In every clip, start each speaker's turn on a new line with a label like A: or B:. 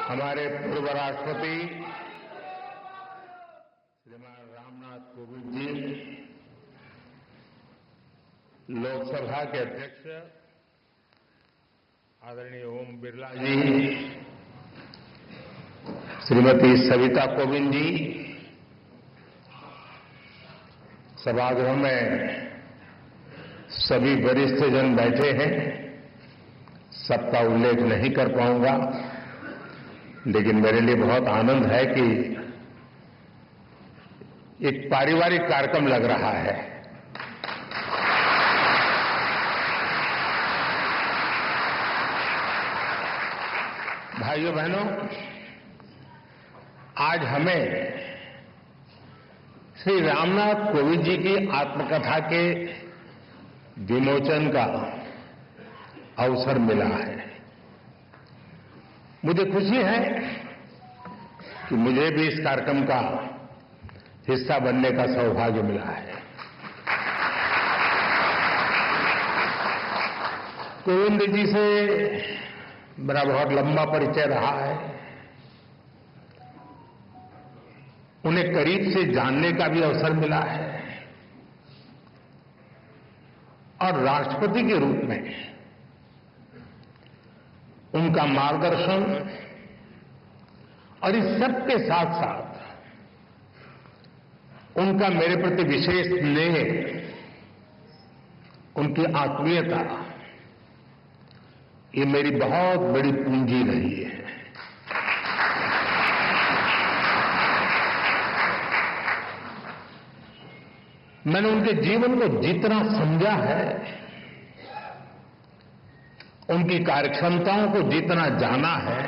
A: हमारे पूर्व राष्ट्रपति श्रीमान रामनाथ कोविंद जी, लोकसभा के अध्यक्ष आदरणीय ओम बिरला जी, श्रीमती सविता कोविंद जी, सभागृह में सभी वरिष्ठ जन बैठे हैं। सबका उल्लेख नहीं कर पाऊंगा, लेकिन मेरे लिए बहुत आनंद है कि एक पारिवारिक कार्यक्रम लग रहा है। भाइयों बहनों, आज हमें श्री रामनाथ कोविंद जी की आत्मकथा के विमोचन का अवसर मिला है। मुझे खुशी है कि मुझे भी इस कार्यक्रम का हिस्सा बनने का सौभाग्य मिला है। कोविंद जी से मेरा बहुत लंबा परिचय रहा है। उन्हें करीब से जानने का भी अवसर मिला है और राष्ट्रपति के रूप में उनका मार्गदर्शन और इस सब के साथ साथ उनका मेरे प्रति विशेष स्नेह, उनकी आत्मीयता, ये मेरी बहुत बड़ी पूंजी रही है। मैंने उनके जीवन को जितना समझा है, उनकी कार्यक्षमताओं को जितना जाना है,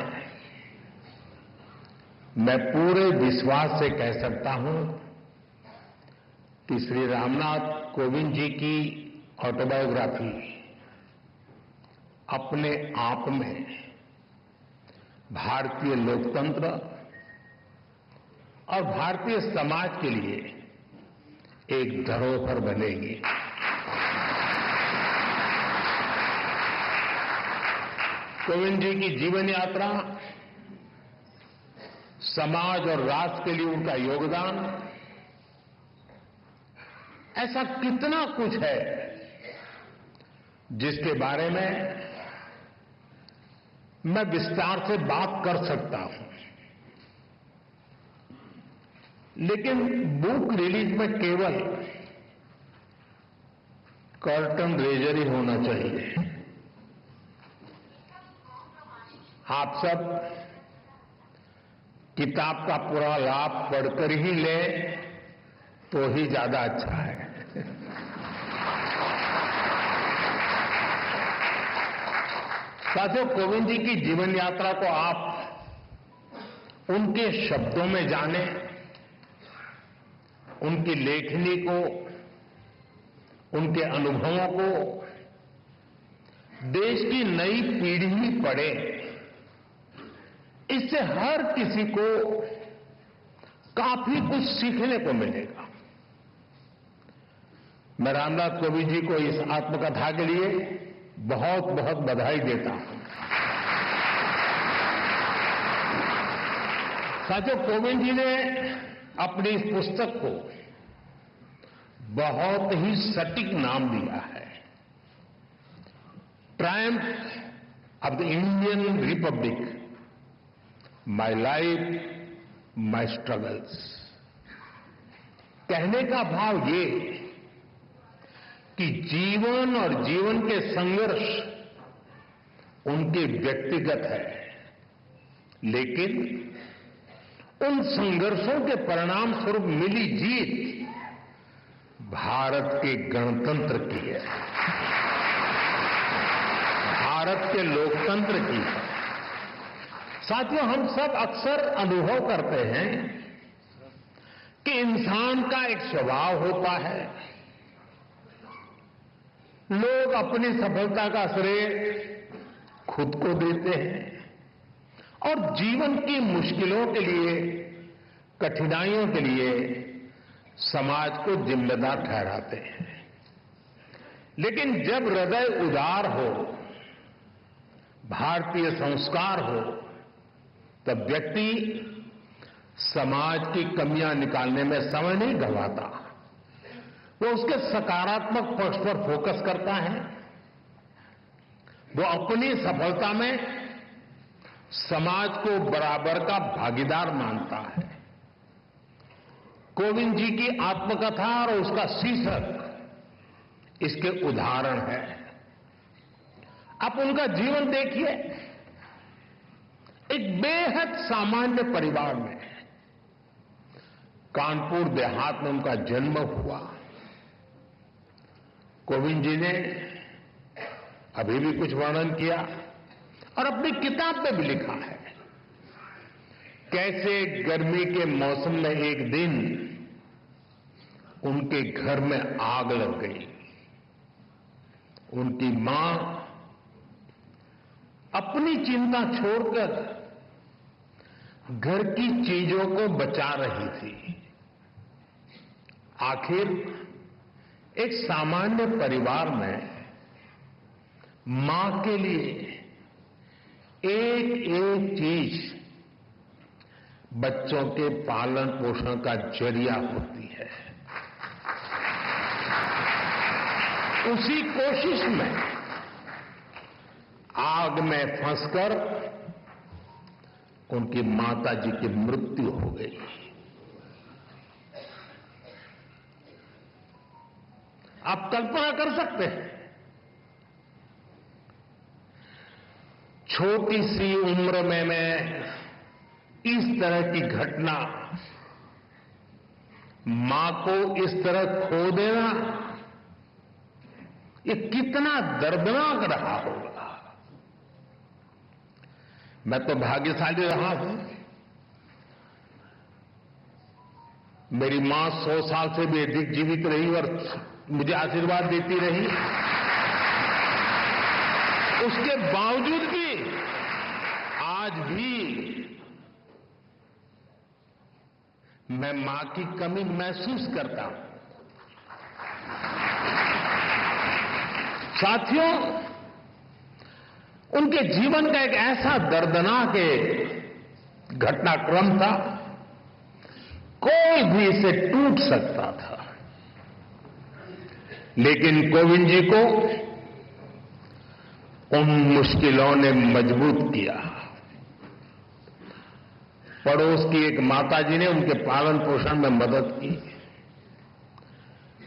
A: मैं पूरे विश्वास से कह सकता हूं कि श्री रामनाथ कोविंद जी की ऑटोबायोग्राफी अपने आप में भारतीय लोकतंत्र और भारतीय समाज के लिए एक धरोहर बनेगी। कोविंद जी की जीवन यात्रा, समाज और राष्ट्र के लिए उनका योगदान, ऐसा कितना कुछ है जिसके बारे में मैं विस्तार से बात कर सकता हूं। लेकिन बुक रिलीज में केवल कर्टन रेजर ही होना चाहिए। आप सब किताब का पूरा लाभ पढ़कर ही लें तो ही ज्यादा अच्छा है। साथियों, कोविंद जी की जीवन यात्रा को आप उनके शब्दों में जानें, उनकी लेखनी को, उनके अनुभवों को देश की नई पीढ़ी पढ़े। इससे हर किसी को काफी कुछ सीखने को मिलेगा। मैं रामनाथ कोविंद जी को इस आत्मकथा के लिए बहुत बहुत बधाई देता हूं। साथियों, कोविंद जी ने अपनी इस पुस्तक को बहुत ही सटीक नाम दिया है, Triumph of the Indian Republic, my life my struggles. कहने का भाव ये कि जीवन और जीवन के संघर्ष उनके व्यक्तिगत है, लेकिन उन संघर्षों के परिणाम स्वरूप मिली जीत भारत के गणतंत्र की है, भारत के लोकतंत्र की है। साथियों, हम सब अक्सर अनुभव करते हैं कि इंसान का एक स्वभाव होता है, लोग अपनी सफलता का श्रेय खुद को देते हैं और जीवन की मुश्किलों के लिए, कठिनाइयों के लिए समाज को जिम्मेदार ठहराते हैं। लेकिन जब हृदय उदार हो, भारतीय संस्कार हो, तब व्यक्ति समाज की कमियां निकालने में समय नहीं गंवाता, वो उसके सकारात्मक पक्ष पर फोकस करता है। वो अपनी सफलता में समाज को बराबर का भागीदार मानता है। कोविंद जी की आत्मकथा और उसका शीर्षक इसके उदाहरण है। आप उनका जीवन देखिए। एक बेहद सामान्य परिवार में कानपुर देहात में उनका जन्म हुआ। कोविंद जी ने अभी भी कुछ वर्णन किया और अपनी किताब में भी लिखा है कैसे गर्मी के मौसम में एक दिन उनके घर में आग लग गई। उनकी मां अपनी चिंता छोड़कर घर की चीजों को बचा रही थी। आखिर एक सामान्य परिवार में मां के लिए एक एक चीज बच्चों के पालन पोषण का जरिया होती है। उसी कोशिश में आग में फंसकर उनकी माता जी की मृत्यु हो गई। आप कल्पना कर सकते हैं, छोटी सी उम्र में मैं इस तरह की घटना, मां को इस तरह खो देना, ये कितना दर्दनाक रहा होगा। मैं तो भाग्यशाली रहा हूं। मेरी मां 100 साल से भी अधिक जीवित रही और मुझे आशीर्वाद देती रही। उसके बावजूद भी आज भी मैं मां की कमी महसूस करता हूं। साथियों, उनके जीवन का एक ऐसा दर्दनाक घटनाक्रम था, कोई भी इसे टूट सकता था। लेकिन कोविंद जी को उन मुश्किलों ने मजबूत किया। पड़ोस की एक माताजी ने उनके पालन पोषण में मदद की।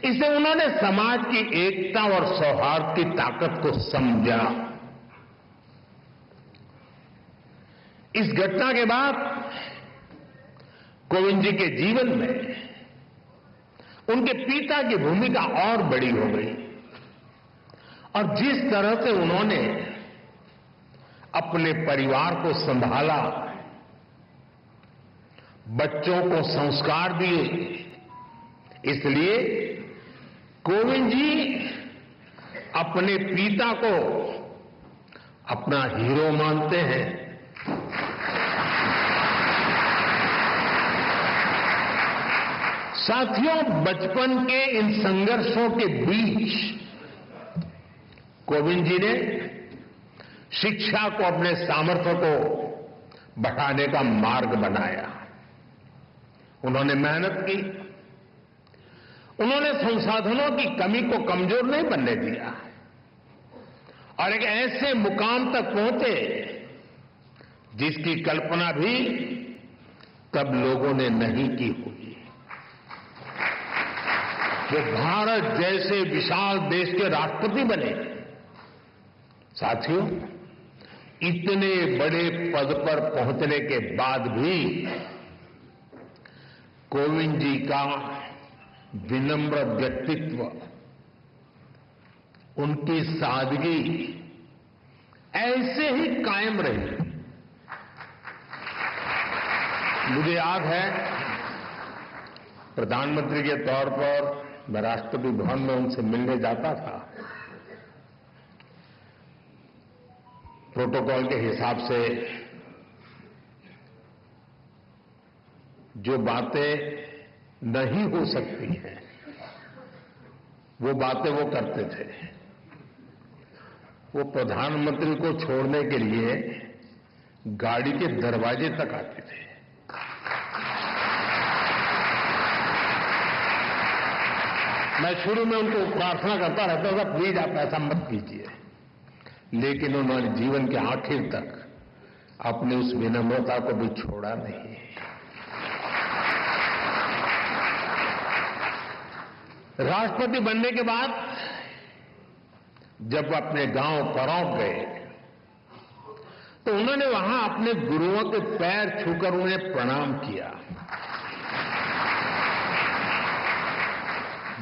A: इससे उन्होंने समाज की एकता और सौहार्द की ताकत को समझा। इस घटना के बाद कोविंद जी के जीवन में उनके पिता की भूमिका और बड़ी हो गई और जिस तरह से उन्होंने अपने परिवार को संभाला, बच्चों को संस्कार दिए, इसलिए कोविंद जी अपने पिता को अपना हीरो मानते हैं। साथियों, बचपन के इन संघर्षों के बीच कोविंद जी ने शिक्षा को अपने सामर्थ्य को बढ़ाने का मार्ग बनाया। उन्होंने मेहनत की। उन्होंने संसाधनों की कमी को कमजोर नहीं बनने दिया और एक ऐसे मुकाम तक पहुंचे जिसकी कल्पना भी तब लोगों ने नहीं की होगी। वो भारत जैसे विशाल देश के राष्ट्रपति बने। साथियों, इतने बड़े पद पर पहुंचने के बाद भी कोविंद जी का विनम्र व्यक्तित्व, उनकी सादगी ऐसे ही कायम रही। मुझे याद है, प्रधानमंत्री के तौर पर मैं राष्ट्रपति भवन में उनसे मिलने जाता था। प्रोटोकॉल के हिसाब से जो बातें नहीं हो सकती हैं, वो बातें वो करते थे। वो प्रधानमंत्री को छोड़ने के लिए गाड़ी के दरवाजे तक आते थे। मैं शुरू में उनको प्रार्थना करता रहता था, प्लीज आप ऐसा मत कीजिए, लेकिन उन्होंने जीवन के आखिर तक अपनी उस विनम्रता को भी छोड़ा नहीं। राष्ट्रपति बनने के बाद जब अपने गांव परौंक गए तो उन्होंने वहां अपने गुरुओं के पैर छूकर उन्हें प्रणाम किया।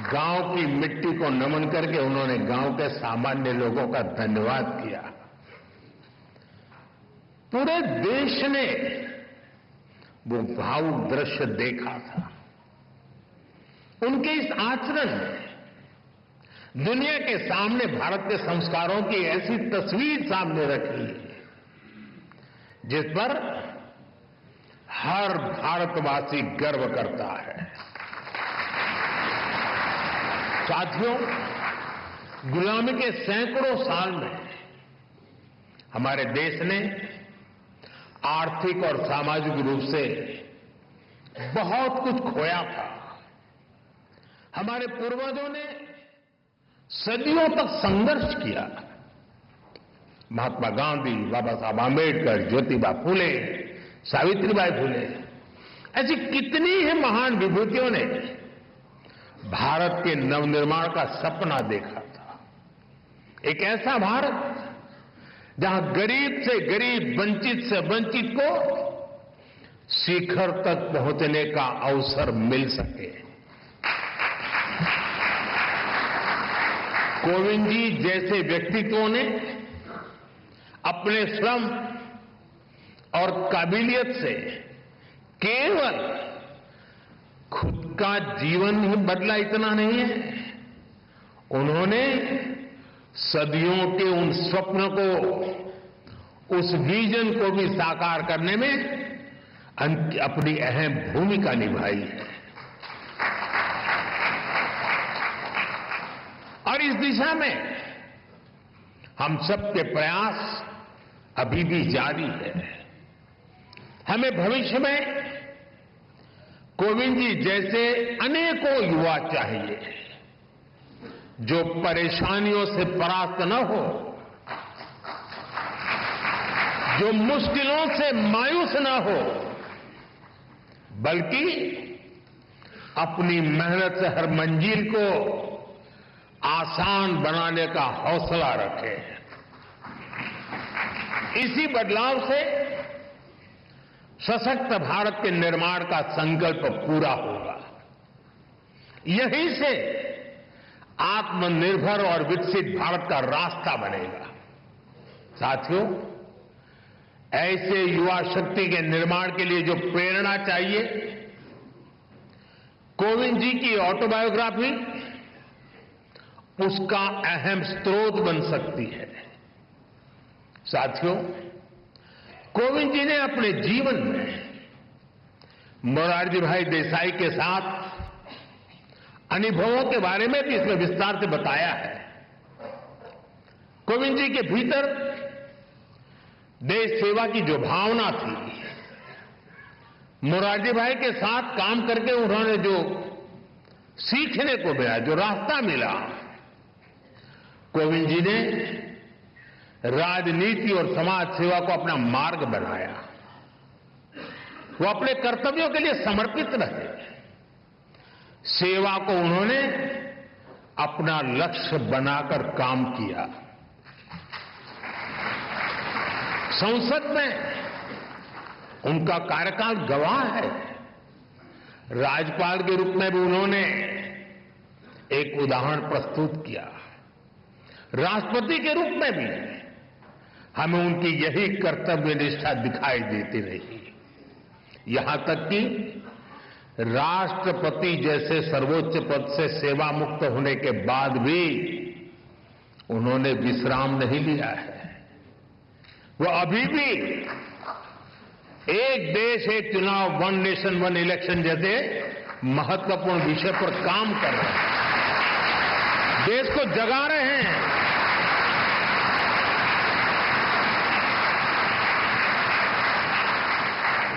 A: गांव की मिट्टी को नमन करके उन्होंने गांव के सामान्य लोगों का धन्यवाद किया। पूरे देश ने वो भावुक दृश्य देखा था। उनके इस आचरण ने दुनिया के सामने भारत के संस्कारों की ऐसी तस्वीर सामने रखी जिस पर हर भारतवासी गर्व करता है। साथियों, गुलामी के सैकड़ों साल में हमारे देश ने आर्थिक और सामाजिक रूप से बहुत कुछ खोया था। हमारे पूर्वजों ने सदियों तक संघर्ष किया। महात्मा गांधी, बाबा साहब आंबेडकर, ज्योतिबा फूले, सावित्रीबाई फूले, ऐसी कितनी ही महान विभूतियों ने भारत के नवनिर्माण का सपना देखा था। एक ऐसा भारत जहां गरीब से गरीब, वंचित से वंचित को शिखर तक पहुंचने का अवसर मिल सके। कोविंद जी जैसे व्यक्तित्वों ने अपने श्रम और काबिलियत से केवल खुद का जीवन ही बदला इतना नहीं है, उन्होंने सदियों के उन स्वप्न को, उस विजन को भी साकार करने में अपनी अहम भूमिका निभाई है। और इस दिशा में हम सबके प्रयास अभी भी जारी है। हमें भविष्य में कोविंद जी जैसे अनेकों युवा चाहिए जो परेशानियों से परास्त न हो, जो मुश्किलों से मायूस न हो, बल्कि अपनी मेहनत से हर मंजिल को आसान बनाने का हौसला रखे। इसी बदलाव से सशक्त भारत के निर्माण का संकल्प पूरा होगा। यहीं से आत्मनिर्भर और विकसित भारत का रास्ता बनेगा। साथियों, ऐसे युवा शक्ति के निर्माण के लिए जो प्रेरणा चाहिए, कोविंद जी की ऑटोबायोग्राफी उसका अहम स्रोत बन सकती है। साथियों, कोविंद जी ने अपने जीवन में मोरारजी भाई देसाई के साथ अनुभवों के बारे में भी इसमें विस्तार से बताया है। कोविंद जी के भीतर देश सेवा की जो भावना थी, मोरारजी भाई के साथ काम करके उन्होंने जो सीखने को मिला, जो रास्ता मिला, कोविंद जी ने राजनीति और समाज सेवा को अपना मार्ग बनाया। वो अपने कर्तव्यों के लिए समर्पित रहे। सेवा को उन्होंने अपना लक्ष्य बनाकर काम किया। संसद में उनका कार्यकाल गवाह है। राज्यपाल के रूप में भी उन्होंने एक उदाहरण प्रस्तुत किया। राष्ट्रपति के रूप में भी हमें उनकी यही कर्तव्य निष्ठा दिखाई देती रही। यहां तक कि राष्ट्रपति जैसे सर्वोच्च पद से सेवा मुक्त होने के बाद भी उन्होंने विश्राम नहीं लिया है। वो अभी भी एक देश एक चुनाव, वन नेशन वन इलेक्शन जैसे महत्वपूर्ण विषय पर काम कर रहे हैं, देश को जगा रहे हैं।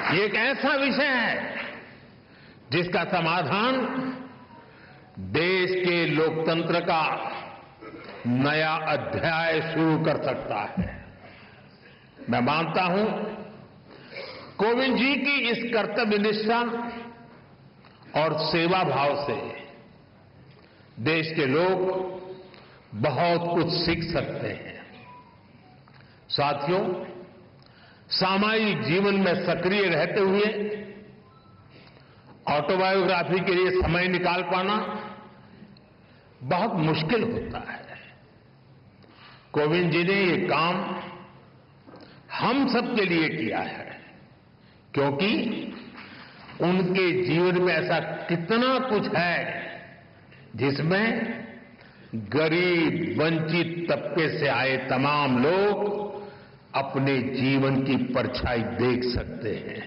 A: ये एक ऐसा विषय है जिसका समाधान देश के लोकतंत्र का नया अध्याय शुरू कर सकता है। मैं मानता हूं कोविंद जी की इस कर्तव्य निष्ठा और सेवा भाव से देश के लोग बहुत कुछ सीख सकते हैं। साथियों, सामाजिक जीवन में सक्रिय रहते हुए ऑटोबायोग्राफी के लिए समय निकाल पाना बहुत मुश्किल होता है। कोविंद जी ने ये काम हम सबके लिए किया है, क्योंकि उनके जीवन में ऐसा कितना कुछ है जिसमें गरीब वंचित तबके से आए तमाम लोग अपने जीवन की परछाई देख सकते हैं।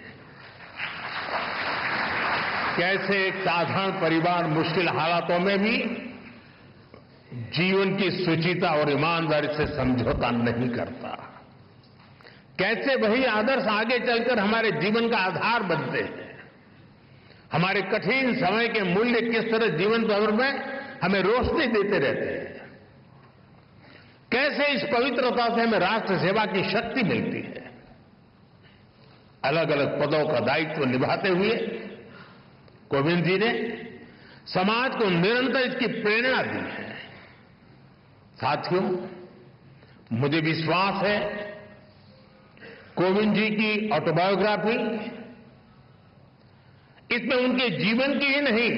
A: कैसे एक साधारण परिवार मुश्किल हालातों में भी जीवन की शुचिता और ईमानदारी से समझौता नहीं करता। कैसे वही आदर्श आगे चलकर हमारे जीवन का आधार बनते हैं। हमारे कठिन समय के मूल्य किस तरह जीवन भर में हमें रोशनी देते रहते हैं। कैसे इस पवित्रता से हमें राष्ट्र सेवा की शक्ति मिलती है। अलग अलग पदों का दायित्व निभाते हुए कोविंद जी ने समाज को निरंतर इसकी प्रेरणा दी है। साथियों, मुझे विश्वास है कोविंद जी की ऑटोबायोग्राफी इसमें उनके जीवन की ही नहीं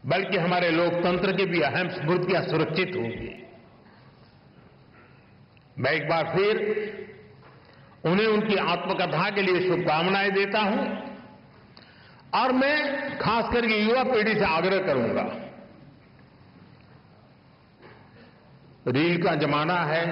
A: बल्कि हमारे लोकतंत्र की भी अहम स्मृतियां सुरक्षित होंगी। मैं एक बार फिर उन्हें उनकी आत्मकथा के लिए शुभकामनाएं देता हूं और मैं खास करके युवा पीढ़ी से आग्रह करूंगा, रील का जमाना है।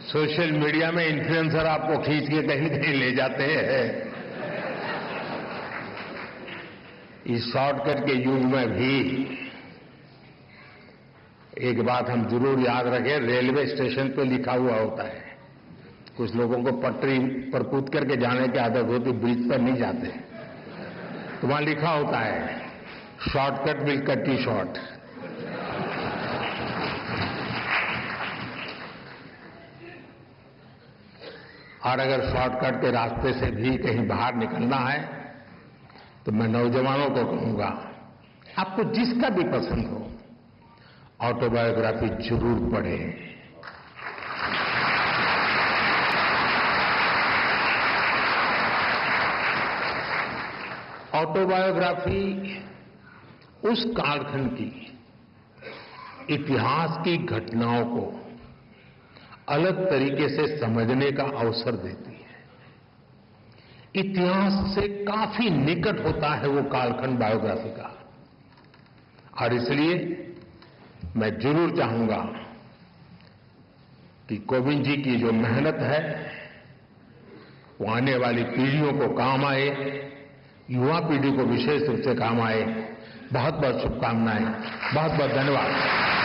A: सोशल मीडिया में इन्फ्लुएंसर आपको खींच के कहीं कहीं ले जाते हैं। इस शॉर्टकट के युग में भी एक बात हम जरूर याद रखें, रेलवे स्टेशन पे लिखा हुआ होता है। कुछ लोगों को पटरी पर कूद करके जाने की आदत होती, ब्रिज पर नहीं जाते, तो वहां लिखा होता है shortcut will cut you short. और अगर शॉर्टकट के रास्ते से भी कहीं बाहर निकलना है तो मैं नौजवानों को कहूंगा, आपको जिसका भी पसंद हो ऑटोबायोग्राफी जरूर पढ़ें। ऑटोबायोग्राफी उस कालखंड की इतिहास की घटनाओं को अलग तरीके से समझने का अवसर देती है। इतिहास से काफी निकट होता है वो कालखंड बायोग्राफी का, और इसलिए मैं जरूर चाहूंगा कि कोविंद जी की जो मेहनत है वो आने वाली पीढ़ियों को काम आए, युवा पीढ़ी को विशेष रूप से काम आए। बहुत बहुत शुभकामनाएं, बहुत बहुत धन्यवाद।